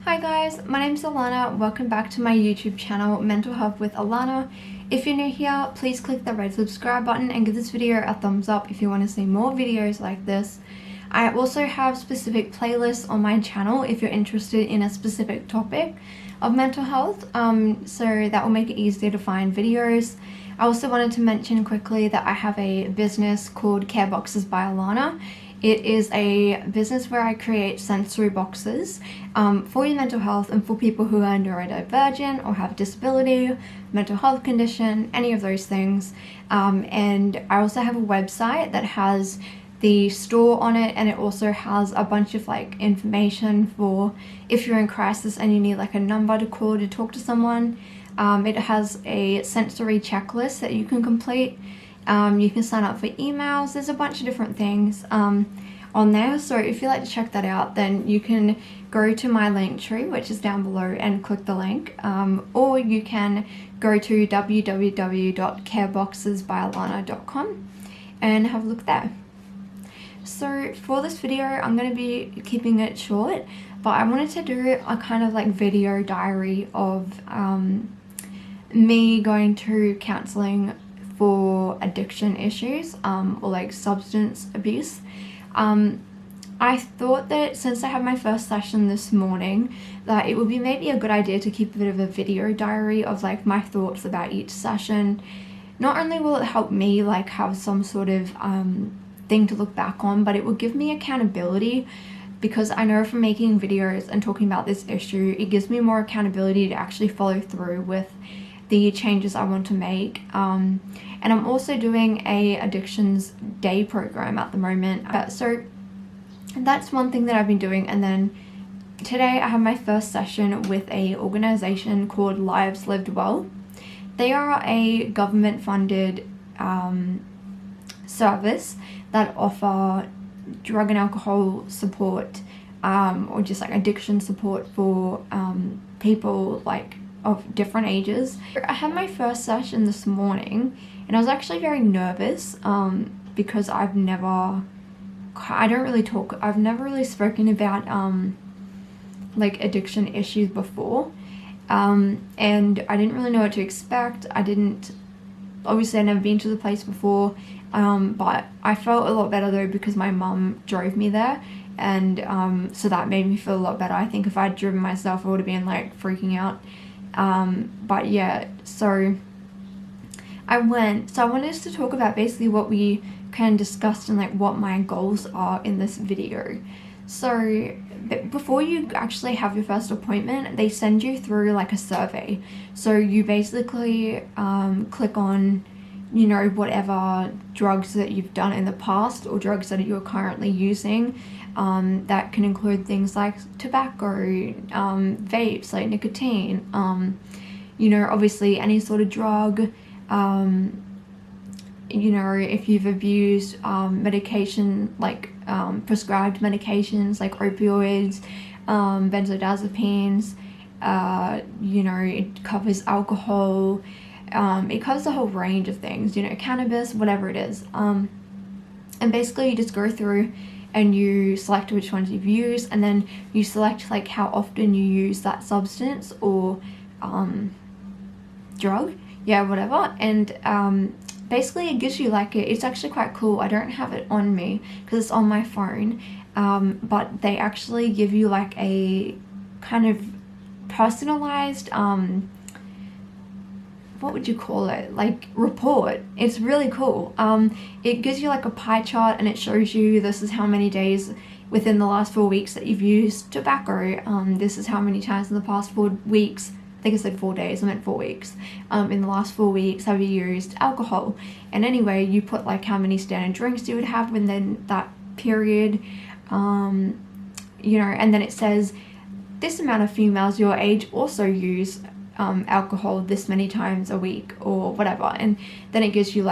Hi guys, my name's Alana. Welcome back to my YouTube channel, Mental Health with Alana. If you're new here, please click the red subscribe button and give this video a thumbs up if you want to see more videos like this. I also have specific playlists on my channel if you're interested in a specific topic of mental health, so that will make it easier to find videos. I also wanted to mention quickly that I have a business called Care Boxes by Alana. It is a business where I create sensory boxes for your mental health and for people who are neurodivergent or have disability, mental health condition, any of those things. And I also have a website that has the store on it, and it also has a bunch of information for if you're in crisis and you need a number to call to talk to someone. It has a sensory checklist that you can complete. You can sign up for emails. There's a bunch of different things on there, so if you'd like to check that out, then you can go to my link tree, which is down below, and click the link, or you can go to www.careboxesbyalana.com and have a look there. So for this video, I'm going to be keeping it short, but I wanted to do a kind of video diary of me going to counseling for addiction issues or substance abuse. I thought that since I had my first session this morning, that it would be maybe a good idea to keep a bit of a video diary of my thoughts about each session. Not only will it help me have some sort of thing to look back on, but it will give me accountability, because I know from making videos and talking about this issue, it gives me more accountability to actually follow through with the changes I want to make. And I'm also doing a addictions day program at the moment, so that's one thing that I've been doing. And then today I have my first session with a organization called Lives Lived Well. They are a government funded service that offer drug and alcohol support, or just addiction support for people of different ages. I had my first session this morning, and I was actually very nervous because I've never really spoken about addiction issues before, and I didn't really know what to expect. Obviously I've never been to the place before, but I felt a lot better though because my mum drove me there, and so that made me feel a lot better. I think if I'd driven myself I would have been freaking out. But yeah, so I wanted us to talk about basically what we kind of discussed and what my goals are in this video. So before you actually have your first appointment, they send you through a survey. So you basically click on whatever drugs that you've done in the past or drugs that you're currently using. That can include things like tobacco, vapes, nicotine, obviously any sort of drug, if you've abused medication, prescribed medications like opioids, benzodiazepines, it covers alcohol, it covers a whole range of things, cannabis, whatever it is. And basically you just go through and you select which ones you've used, and then you select how often you use that substance or drug, whatever. And basically it gives you it's actually quite cool. I don't have it on me because it's on my phone, but they actually give you a kind of personalized what would you call it, report. It's really cool. It gives you a pie chart, and it shows you this is how many days within the last 4 weeks that you've used tobacco. This is how many times in the past 4 weeks, I think I said 4 days, I meant 4 weeks. In the last 4 weeks have you used alcohol? And anyway, you put how many standard drinks you would have within that period, and then it says this amount of females your age also use alcohol this many times a week or whatever. And then it gives you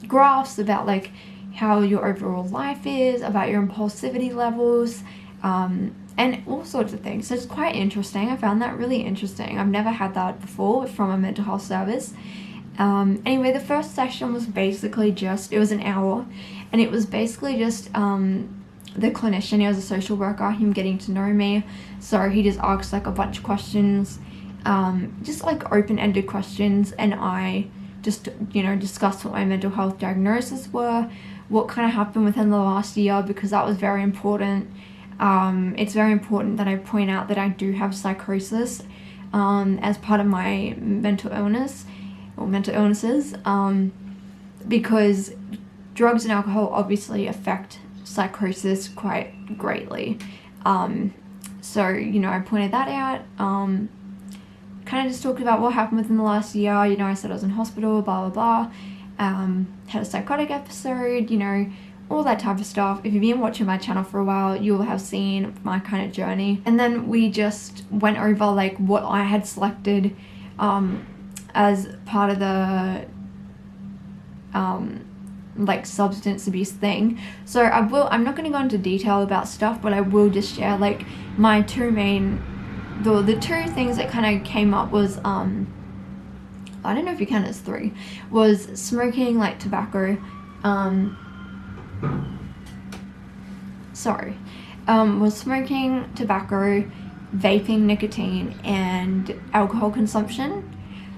graphs about how your overall life is, about your impulsivity levels, and all sorts of things. So it's quite interesting. I found that really interesting. I've never had that before from a mental health service. Anyway, the first session was basically it was an hour, and it was basically just the clinician, he was a social worker, him getting to know me. So he just asked like a bunch of questions, just like open-ended questions, and I just, you know, discussed what my mental health diagnoses were, what kind of happened within the last year, because that was very important. It's very important that I point out that I do have psychosis as part of my mental illness or mental illnesses, because drugs and alcohol obviously affect psychosis quite greatly. So, you know, I pointed that out, kind of just talked about what happened within the last year. You know, I said I was in hospital, blah, blah, blah, had a psychotic episode, you know, all that type of stuff. If you've been watching my channel for a while, you'll have seen my kind of journey. And then we just went over like what I had selected as part of the like substance abuse thing. So I'm not going to go into detail about stuff, but I will just share like my two main, the two things that kind of came up was, I don't know if you count it as three, was smoking like tobacco, was smoking, tobacco, vaping, nicotine, and alcohol consumption.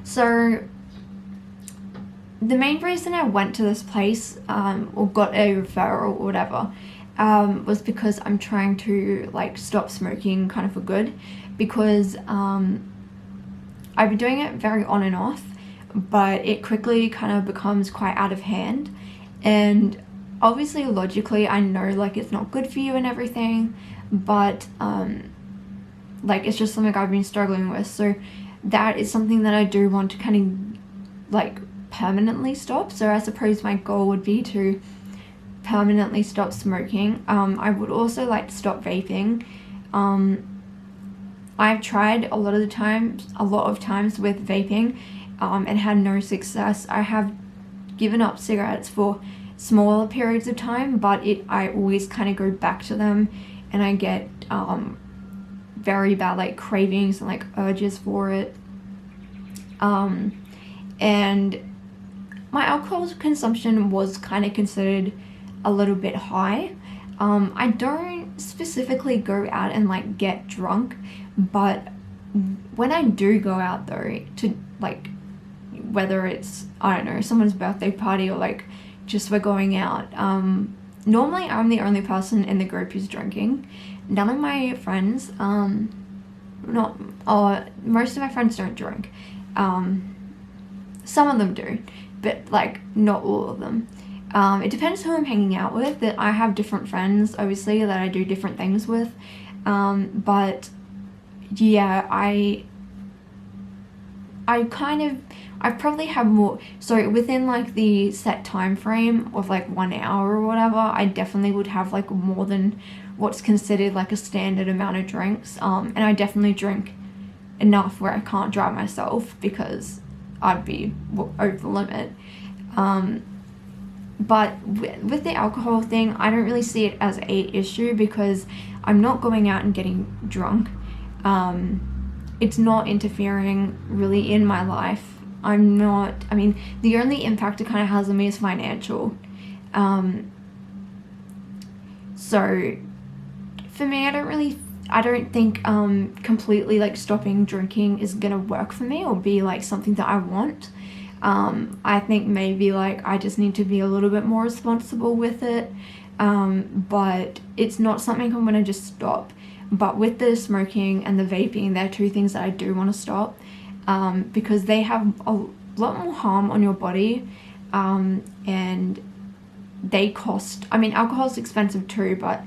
So the main reason I went to this place, or got a referral or whatever, was because I'm trying to like stop smoking kind of for good, because I've been doing it very on and off, but it quickly kind of becomes quite out of hand. And obviously logically I know like it's not good for you and everything, but like it's just something I've been struggling with. So that is something that I do want to kind of like permanently stop. So I suppose my goal would be to permanently stop smoking. I would also like to stop vaping. I've tried a lot of times with vaping, and had no success. I have given up cigarettes for smaller periods of time, but I always kind of go back to them, and I get very bad like cravings and like urges for it. And my alcohol consumption was kind of considered a little bit high. I don't specifically go out and like get drunk, but when I do go out though, to like, whether it's, I don't know, someone's birthday party or like just we're going out, normally I'm the only person in the group who's drinking. None of my friends, most of my friends don't drink. Some of them do, but like not all of them. It depends who I'm hanging out with. That I have different friends, obviously, that I do different things with. But yeah, I probably have more, so within like the set time frame of like 1 hour or whatever, I definitely would have like more than what's considered like a standard amount of drinks. And I definitely drink enough where I can't drive myself because I'd be over the limit. But with the alcohol thing, I don't really see it as a issue because I'm not going out and getting drunk. It's not interfering really in my life. I mean, the only impact it kind of has on me is financial. So for me, I don't think completely like stopping drinking is gonna work for me or be like something that I want. I think maybe like I just need to be a little bit more responsible with it, but it's not something I'm gonna just stop. But with the smoking and the vaping, they're two things that I do want to stop, because they have a lot more harm on your body, and they cost, I mean, alcohol's expensive too, but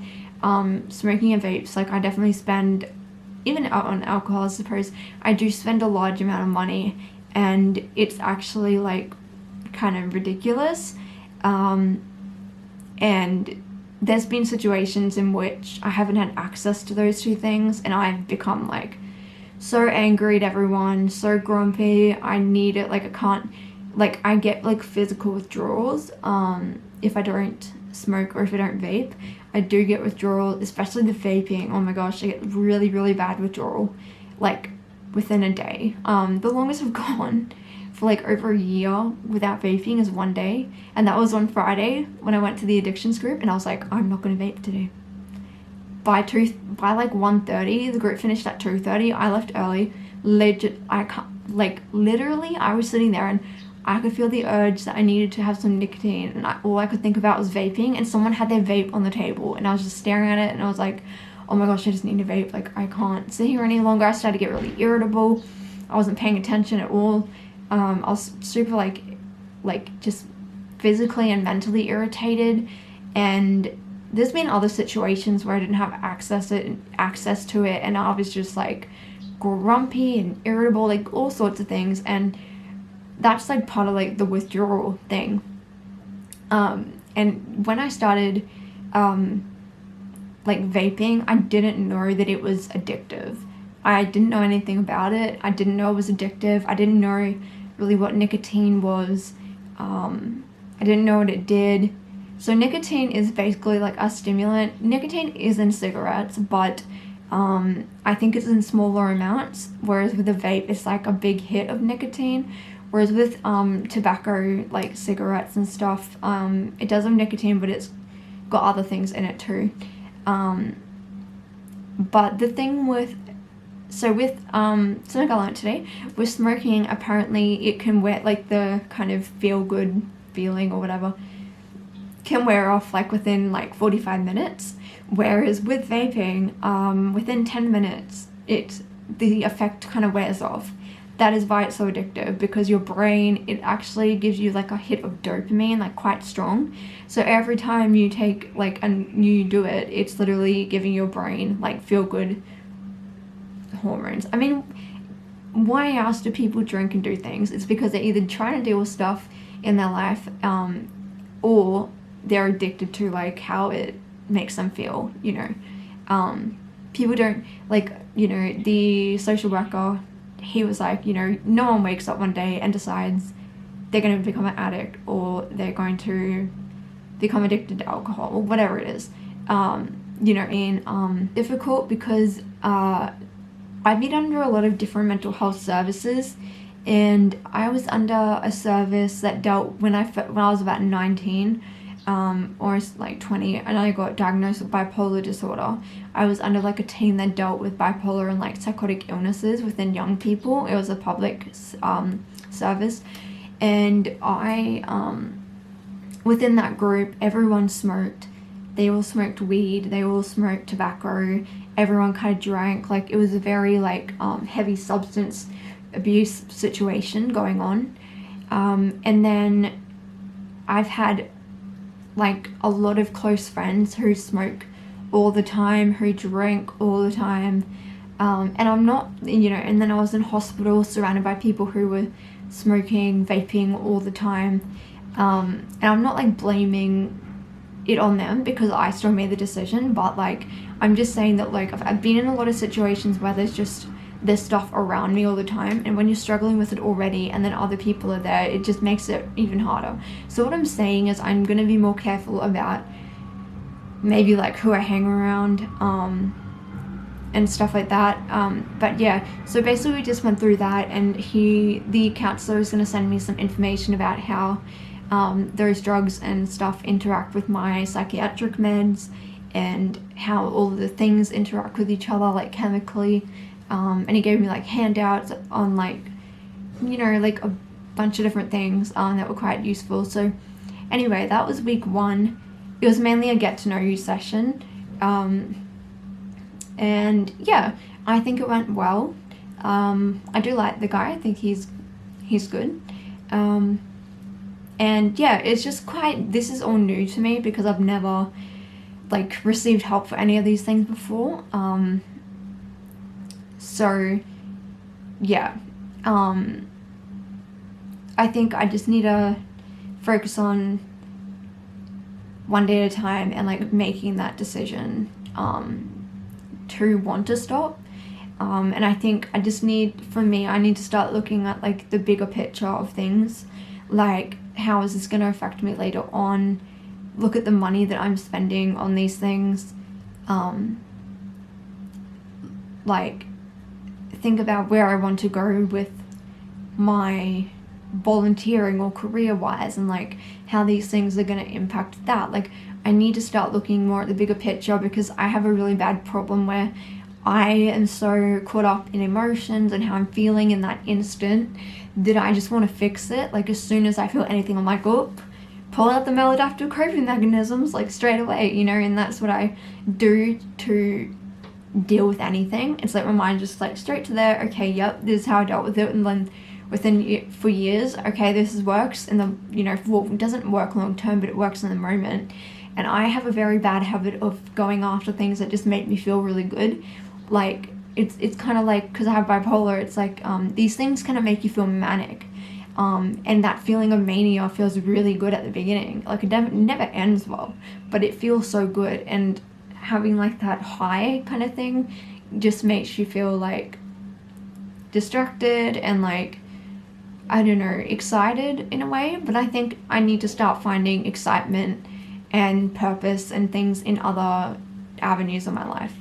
smoking and vapes, like I definitely spend, even on alcohol I suppose, I do spend a large amount of money, and it's actually like kind of ridiculous. And there's been situations in which I haven't had access to those two things, and I've become like so angry at everyone, so grumpy. I need it, like I can't, like I get like physical withdrawals if I don't smoke or if I don't vape. I do get withdrawal, especially the vaping. Oh my gosh, I get really, really bad withdrawal like within a day. The longest I've gone for like over a year without vaping is 1 day, and that was on Friday when I went to the addictions group, and I was like, I'm not gonna vape today. by like 1:30, the group finished at 2:30. I left early. Literally, I was sitting there and I could feel the urge that I needed to have some nicotine, and all I could think about was vaping, and someone had their vape on the table, and I was just staring at it, and I was like, oh my gosh, I just need a vape. Like, I can't sit here any longer. I started to get really irritable. I wasn't paying attention at all. I was super like just physically and mentally irritated, and there's been other situations where I didn't have access to it, and I was just like grumpy and irritable, like all sorts of things, and that's like part of like the withdrawal thing. And when I started like vaping, I didn't know that it was addictive. I didn't know anything about it. I didn't know it was addictive. I didn't know really what nicotine was. I didn't know what it did. So nicotine is basically like a stimulant. Nicotine is in cigarettes, but I think it's in smaller amounts, whereas with a vape it's like a big hit of nicotine. Whereas with tobacco, like cigarettes and stuff, it does have nicotine, but it's got other things in it too. But the thing with something I learned today, with smoking, apparently it can wear, like, the kind of feel good feeling or whatever can wear off like within like 45 minutes, whereas with vaping, within 10 minutes the effect kind of wears off. That is why it's so addictive, because your brain, it actually gives you like a hit of dopamine, like quite strong. So every time you take like and you do it, it's literally giving your brain like feel good hormones. I mean, why else do people drink and do things? It's because they're either trying to deal with stuff in their life, or they're addicted to like how it makes them feel, you know. People don't, like, you know, the social worker, he was like, you know, no one wakes up one day and decides they're going to become an addict, or they're going to become addicted to alcohol, or whatever it is. You know, difficult because I've been under a lot of different mental health services, and I was under a service that dealt when I was about 19, or like 20, and I got diagnosed with bipolar disorder. I was under like a team that dealt with bipolar and like psychotic illnesses within young people. It was a public service, and I within that group, everyone smoked. They all smoked weed, they all smoked tobacco, everyone kind of drank. Like, it was a very like heavy substance abuse situation going on. And then I've had like a lot of close friends who smoke all the time, who drink all the time, and I'm not, you know, and then I was in hospital surrounded by people who were smoking, vaping all the time, and I'm not like blaming it on them, because I still made the decision, but like I'm just saying that like I've been in a lot of situations where there's stuff around me all the time, and when you're struggling with it already and then other people are there, it just makes it even harder. So what I'm saying is I'm gonna be more careful about maybe like who I hang around, and stuff like that. But yeah, so basically we just went through that, and the counselor is gonna send me some information about how those drugs and stuff interact with my psychiatric meds, and how all of the things interact with each other, like chemically. And he gave me like handouts on like, you know, like a bunch of different things that were quite useful. So anyway, that was week 1. It was mainly a get to know you session, and yeah, I think it went well. I do like the guy. I think he's good. And yeah, it's just this is all new to me, because I've never like received help for any of these things before. So yeah, I think I just need to focus on one day at a time, and like making that decision to want to stop. And I think I need to start looking at like the bigger picture of things, like how is this going to affect me later on, look at the money that I'm spending on these things, like think about where I want to go with my volunteering or career wise, and like how these things are going to impact that. Like, I need to start looking more at the bigger picture, because I have a really bad problem where I am so caught up in emotions and how I'm feeling in that instant that I just want to fix it. Like, as soon as I feel anything, I'm like, oh, pull out the maladaptive coping mechanisms, like, straight away, you know. And that's what I do to deal with anything. It's like my mind just like straight to there. Okay, yep, this is how I dealt with it. And then for years, okay, this works. And then, you know, well, it doesn't work long term, but it works in the moment. And I have a very bad habit of going after things that just make me feel really good. Like, it's kind of like, because I have bipolar, it's like these things kind of make you feel manic. And that feeling of mania feels really good at the beginning. Like, it never ends well, but it feels so good. And having like that high kind of thing just makes you feel like distracted and like, I don't know, excited in a way. But I think I need to start finding excitement and purpose and things in other avenues of my life.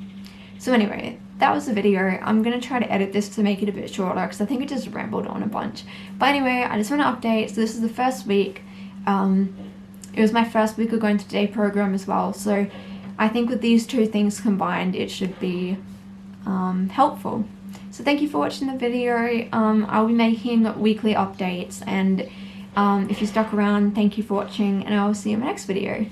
So anyway, that was the video. I'm going to try to edit this to make it a bit shorter, because I think it just rambled on a bunch. But anyway, I just want to update. So this is the first week. It was my first week of going to day program as well. So I think with these two things combined, it should be helpful. So thank you for watching the video. I'll be making weekly updates. And if you stuck around, thank you for watching. And I will see you in my next video.